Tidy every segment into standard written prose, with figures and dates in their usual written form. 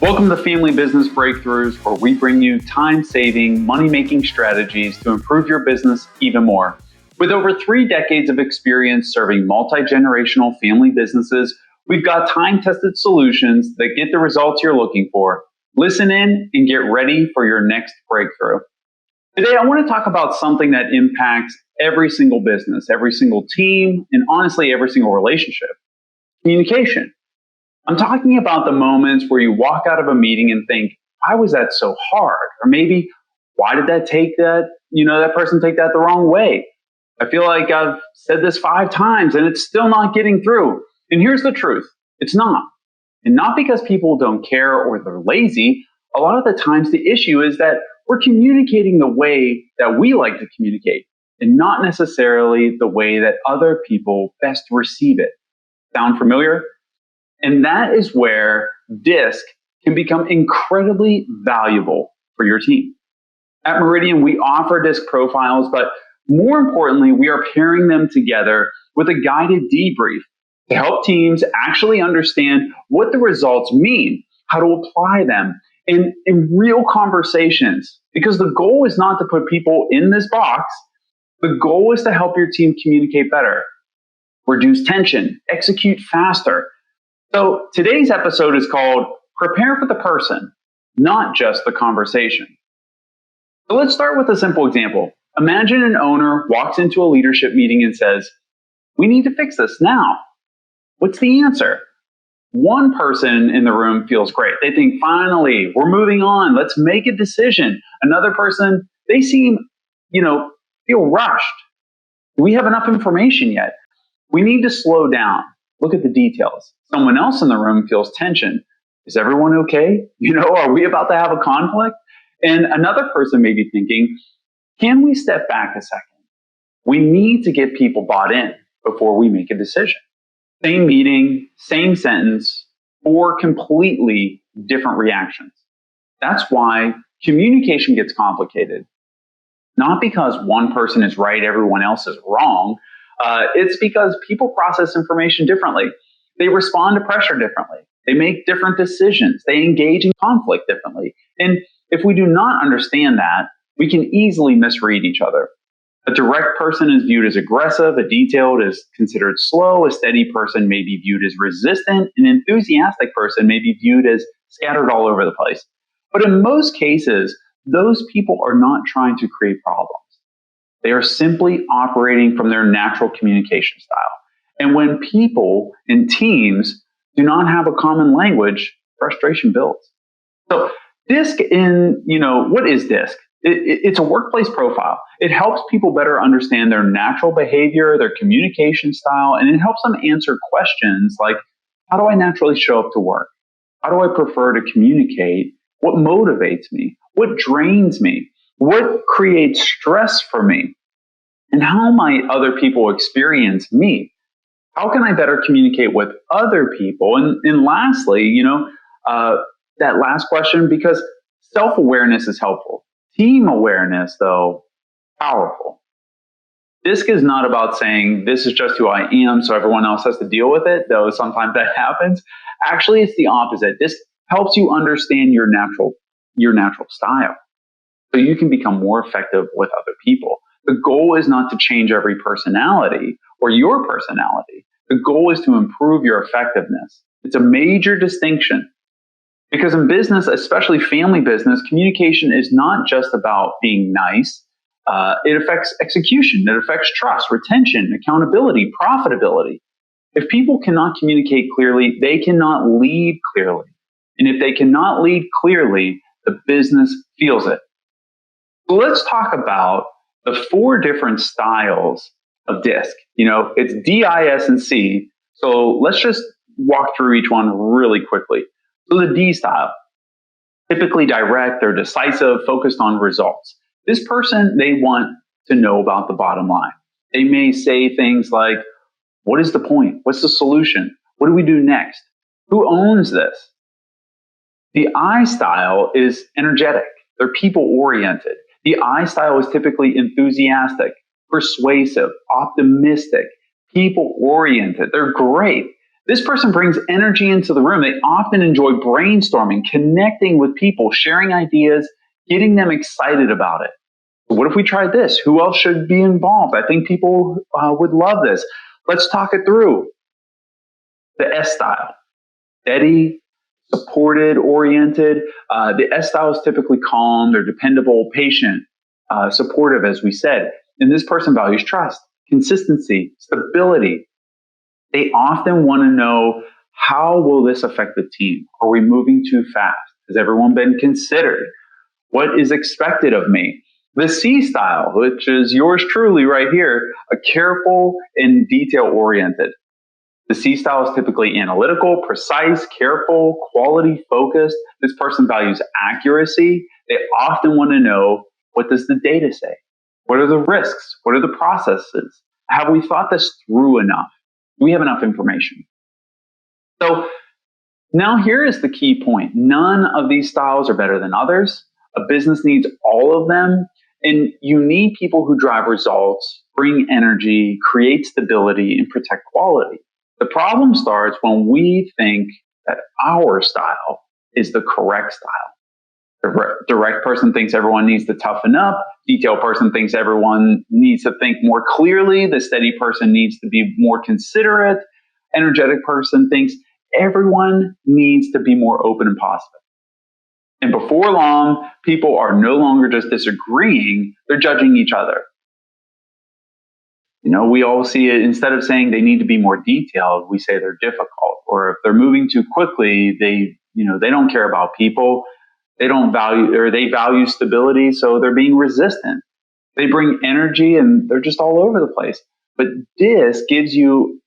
Welcome to Family Business Breakthroughs, where we bring you time-saving, money-making strategies to improve your business even more. With over 3 decades of experience serving multi-generational family businesses, we've got time-tested solutions that get the results you're looking for. Listen in and get ready for your next breakthrough. Today, I want to talk about something that impacts every single business, every single team, and honestly, every single relationship: communication. I'm talking about the moments where you walk out of a meeting and think, why was that so hard? Or maybe, why did that person take that the wrong way? I feel like I've said this 5 times and it's still not getting through. And here's the truth: it's not. And not because people don't care or they're lazy. A lot of the times the issue is that we're communicating the way that we like to communicate and not necessarily the way that other people best receive it. Sound familiar? And that is where DISC can become incredibly valuable for your team. At Meridian, we offer DISC profiles, but more importantly, we are pairing them together with a guided debrief to help teams actually understand what the results mean, how to apply them in real conversations. Because the goal is not to put people in this box. The goal is to help your team communicate better, reduce tension, execute faster. So today's episode is called Prepare for the Person, Not Just the Conversation. So let's start with a simple example. Imagine an owner walks into a leadership meeting and says, "We need to fix this now." What's the answer? One person in the room feels great. They think, finally, we're moving on. Let's make a decision. Another person, they seem, feel rushed. Do we have enough information yet? We need to slow down. Look at the details. Someone else in the room feels tension. Is everyone okay? Are we about to have a conflict? And another person may be thinking, can we step back a second? We need to get people bought in before we make a decision. Same meeting, same sentence, 4 completely different reactions. That's why communication gets complicated. Not because one person is right, everyone else is wrong. It's because people process information differently. They respond to pressure differently. They make different decisions. They engage in conflict differently. And if we do not understand that, we can easily misread each other. A direct person is viewed as aggressive. A detailed is considered slow. A steady person may be viewed as resistant. An enthusiastic person may be viewed as scattered all over the place. But in most cases, those people are not trying to create problems. They are simply operating from their natural communication style. And when people and teams do not have a common language, frustration builds. So DISC what is DISC? It's a workplace profile. It helps people better understand their natural behavior, their communication style, and it helps them answer questions like, how do I naturally show up to work? How do I prefer to communicate? What motivates me? What drains me? What creates stress for me? And how might other people experience me? How can I better communicate with other people? And lastly, that last question, because self-awareness is helpful. Team awareness, though, powerful. DISC is not about saying this is just who I am, so everyone else has to deal with it, though sometimes that happens. Actually, it's the opposite. DISC helps you understand your natural style, so you can become more effective with other people. The goal is not to change every personality or your personality. The goal is to improve your effectiveness. It's a major distinction. Because in business, especially family business, communication is not just about being nice. It affects execution. It affects trust, retention, accountability, profitability. If people cannot communicate clearly, they cannot lead clearly. And if they cannot lead clearly, the business feels it. So let's talk about the 4 different styles of DISC. It's D, I, S, and C. So let's just walk through each one really quickly. So the D style, typically direct, they're decisive, focused on results. This person, they want to know about the bottom line. They may say things like, what is the point? What's the solution? What do we do next? Who owns this? The I style is energetic. They're people-oriented. The I style is typically enthusiastic, persuasive, optimistic, people-oriented. They're great. This person brings energy into the room. They often enjoy brainstorming, connecting with people, sharing ideas, getting them excited about it. What if we tried this? Who else should be involved? I think people would love this. Let's talk it through. The S style, steady, supported, oriented. The S style is typically calm, they're dependable, patient, supportive, as we said. And this person values trust, consistency, stability. They often want to know, how will this affect the team? Are we moving too fast? Has everyone been considered? What is expected of me? The C style, which is yours truly right here, a careful and detail oriented. The C style is typically analytical, precise, careful, quality focused. This person values accuracy. They often want to know, what does the data say? What are the risks? What are the processes? Have we thought this through enough? Do we have enough information? So now here is the key point. None of these styles are better than others. A business needs all of them. And you need people who drive results, bring energy, create stability, and protect quality. The problem starts when we think that our style is the correct style. The direct person thinks everyone needs to toughen up. Detail person thinks everyone needs to think more clearly. The steady person needs to be more considerate. Energetic person thinks everyone needs to be more open and positive. And before long, people are no longer just disagreeing, they're judging each other. You know, we all see it. Instead of saying they need to be more detailed, we say they're difficult. Or if they're moving too quickly, they don't care about people. They value stability, so they're being resistant. They bring energy and they're just all over the place. But this gives you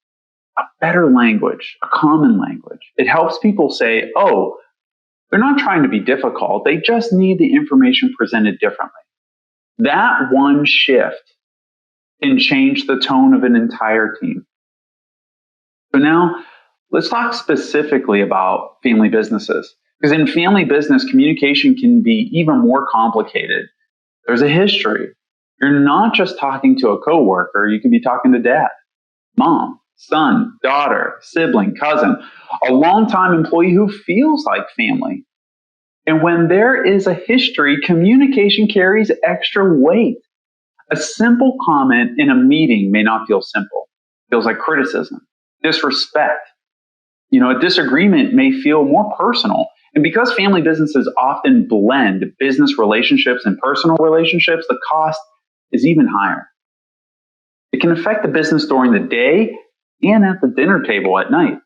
a better language, a common language. It helps people say, oh, they're not trying to be difficult. They just need the information presented differently. That one shift can change the tone of an entire team. So now let's talk specifically about family businesses. Because in family business, communication can be even more complicated. There's a history. You're not just talking to a coworker. You can be talking to dad, mom, son, daughter, sibling, cousin, a longtime employee who feels like family. And when there is a history, communication carries extra weight. A simple comment in a meeting may not feel simple. It feels like criticism, disrespect. A disagreement may feel more personal. And because family businesses often blend business relationships and personal relationships, the cost is even higher. It can affect the business during the day and at the dinner table at night.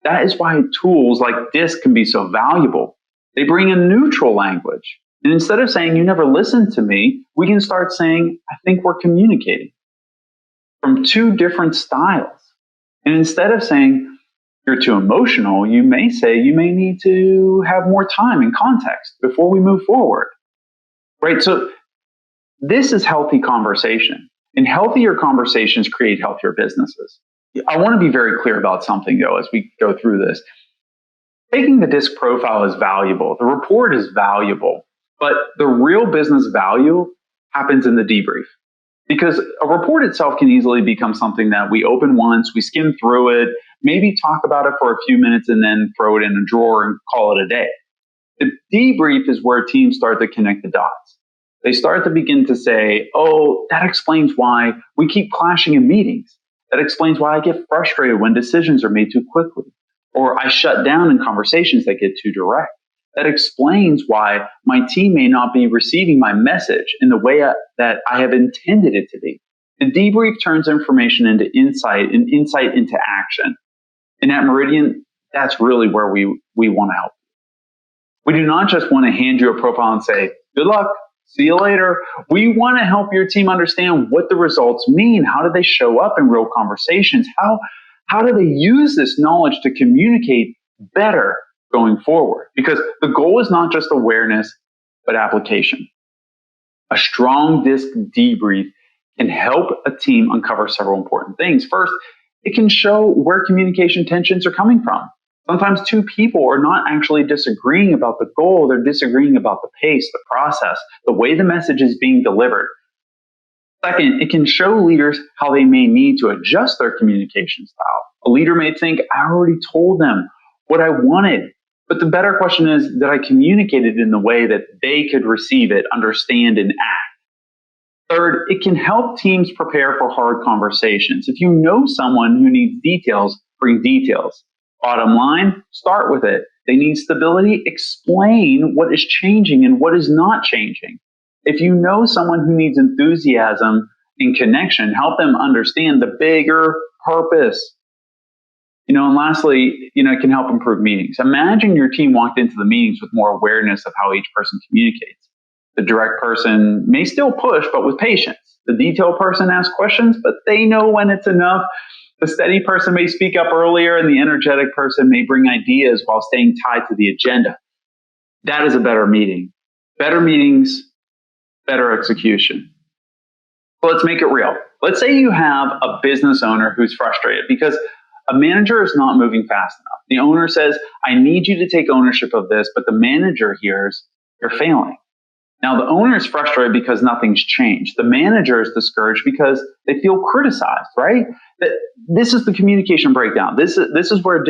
That is why tools like this can be so valuable. They bring a neutral language. And instead of saying, you never listened to me, we can start saying, I think we're communicating from two different styles. And instead of saying, you're too emotional, you may say you may need to have more time and context before we move forward. Right? So this is healthy conversation. And healthier conversations create healthier businesses. I want to be very clear about something, though, as we go through this. Taking the DISC profile is valuable. The report is valuable. But the real business value happens in the debrief. Because a report itself can easily become something that we open once, we skim through it, maybe talk about it for a few minutes, and then throw it in a drawer and call it a day. The debrief is where teams start to connect the dots. They start to begin to say, oh, that explains why we keep clashing in meetings. That explains why I get frustrated when decisions are made too quickly. Or I shut down in conversations that get too direct. That explains why my team may not be receiving my message in the way that I have intended it to be. The debrief turns information into insight and insight into action. And at Meridian, that's really where we want to help. We do not just want to hand you a profile and say, good luck, see you later. We want to help your team understand what the results mean. How do they show up in real conversations? How do they use this knowledge to communicate better going forward? Because the goal is not just awareness, but application. A strong DISC debrief can help a team uncover several important things. First, it can show where communication tensions are coming from. Sometimes two people are not actually disagreeing about the goal. They're disagreeing about the pace, the process, the way the message is being delivered. Second, it can show leaders how they may need to adjust their communication style. A leader may think, I already told them what I wanted. But the better question is, did I communicate it in the way that they could receive it, understand, and act? Third, it can help teams prepare for hard conversations. If you know someone who needs details, bring details. Bottom line, start with it. They need stability, explain what is changing and what is not changing. If you know someone who needs enthusiasm and connection, help them understand the bigger purpose. And lastly, it can help improve meetings. Imagine your team walked into the meetings with more awareness of how each person communicates. The direct person may still push, but with patience. The detailed person asks questions, but they know when it's enough. The steady person may speak up earlier, and the energetic person may bring ideas while staying tied to the agenda. That is a better meeting. Better meetings, better execution. So let's make it real. Let's say you have a business owner who's frustrated because a manager is not moving fast enough. The owner says, I need you to take ownership of this, but the manager hears, you're failing. Now, the owner is frustrated because nothing's changed. The manager is discouraged because they feel criticized, right? This is the communication breakdown. This is where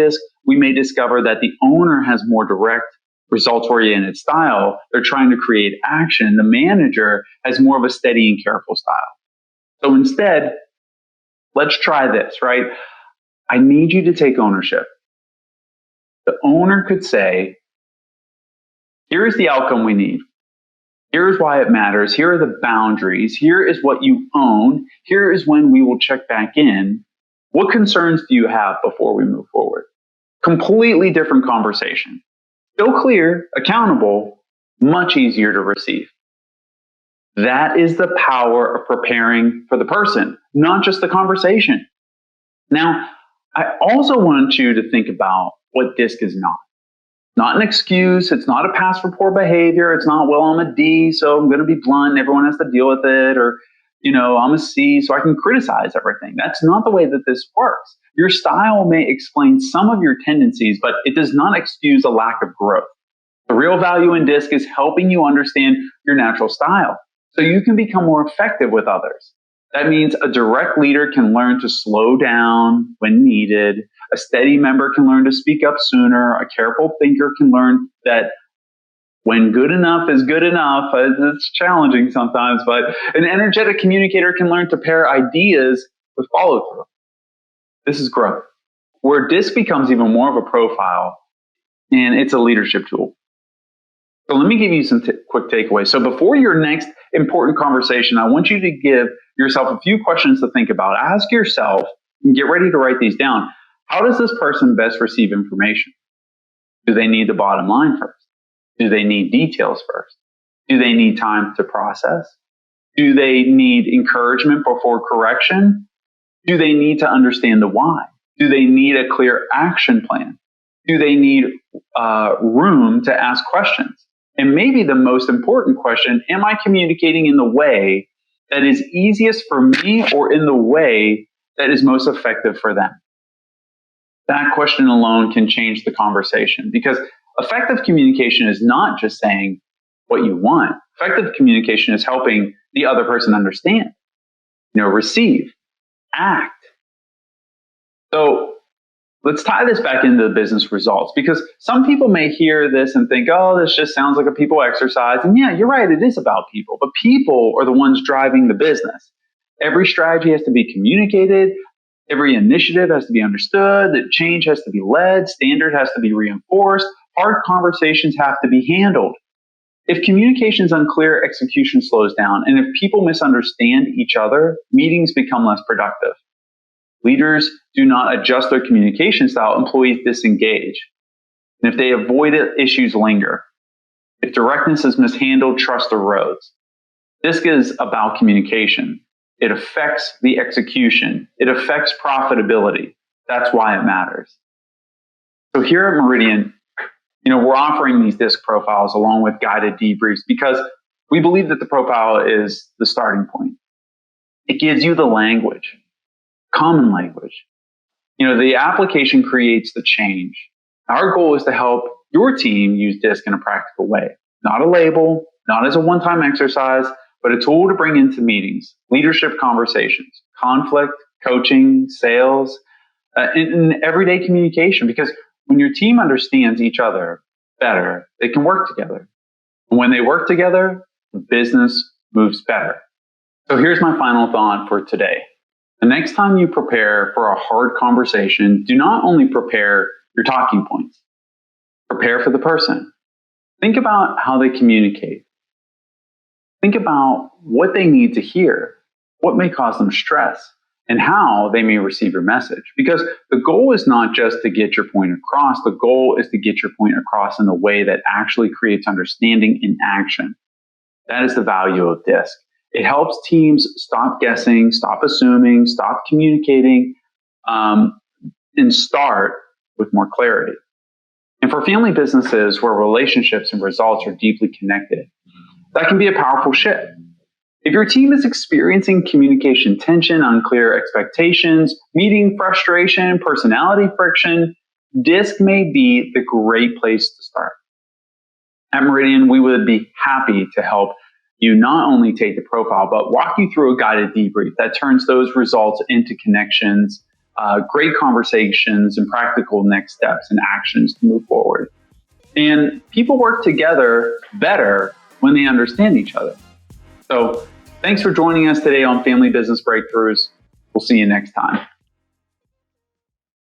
we may discover that the owner has more direct, results-oriented style. They're trying to create action. The manager has more of a steady and careful style. So instead, let's try this, right? I need you to take ownership. The owner could say, here is the outcome we need. Here's why it matters. Here are the boundaries. Here is what you own. Here is when we will check back in. What concerns do you have before we move forward? Completely different conversation. Still clear, accountable, much easier to receive. That is the power of preparing for the person, not just the conversation. Now, I also want you to think about what DISC is not. Not an excuse. It's not a pass for poor behavior. It's not, well, I'm a D, so I'm going to be blunt. Everyone has to deal with it. Or, I'm a C, so I can criticize everything. That's not the way that this works. Your style may explain some of your tendencies, but it does not excuse a lack of growth. The real value in DISC is helping you understand your natural style so you can become more effective with others. That means a direct leader can learn to slow down when needed. A steady member can learn to speak up sooner. A careful thinker can learn that when good enough is good enough. It's challenging sometimes, but an energetic communicator can learn to pair ideas with follow through. This is growth. Where DISC becomes even more of a profile, and it's a leadership tool. So let me give you some quick takeaways. So before your next important conversation, I want you to give yourself a few questions to think about. Ask yourself, and get ready to write these down. How does this person best receive information? Do they need the bottom line first? Do they need details first? Do they need time to process? Do they need encouragement before correction? Do they need to understand the why? Do they need a clear action plan? Do they need room to ask questions? And maybe the most important question, am I communicating in the way that is easiest for me or in the way that is most effective for them? That question alone can change the conversation, because effective communication is not just saying what you want. Effective communication is helping the other person understand, receive, act. So let's tie this back into the business results, because some people may hear this and think, oh, this just sounds like a people exercise. And yeah, you're right, it is about people, but people are the ones driving the business. Every strategy has to be communicated. Every initiative has to be understood. That change has to be led. Standard has to be reinforced. Hard conversations have to be handled. If communication is unclear, execution slows down. And if people misunderstand each other, meetings become less productive. Leaders do not adjust their communication style, employees disengage. And if they avoid it, issues linger. If directness is mishandled, trust erodes. This is about communication. It affects the execution. It affects profitability. That's why it matters. So here at Meridian, we're offering these DISC profiles along with guided debriefs because we believe that the profile is the starting point. It gives you the language, common language. The application creates the change. Our goal is to help your team use DISC in a practical way, not a label, not as a one-time exercise, but a tool to bring into meetings, leadership conversations, conflict, coaching, sales, and everyday communication. Because when your team understands each other better, they can work together. And when they work together, the business moves better. So here's my final thought for today. The next time you prepare for a hard conversation, do not only prepare your talking points, prepare for the person. Think about how they communicate. Think about what they need to hear, what may cause them stress, and how they may receive your message. Because the goal is not just to get your point across, the goal is to get your point across in a way that actually creates understanding in action. That is the value of DISC. It helps teams stop guessing, stop assuming, stop communicating, and start with more clarity. And for family businesses where relationships and results are deeply connected, that can be a powerful shift. If your team is experiencing communication tension, unclear expectations, meeting frustration, personality friction, DISC may be the great place to start. At Meridian, we would be happy to help you not only take the profile, but walk you through a guided debrief that turns those results into connections, great conversations, and practical next steps and actions to move forward. And people work together better when they understand each other. So thanks for joining us today on Family Business Breakthroughs. We'll see you next time.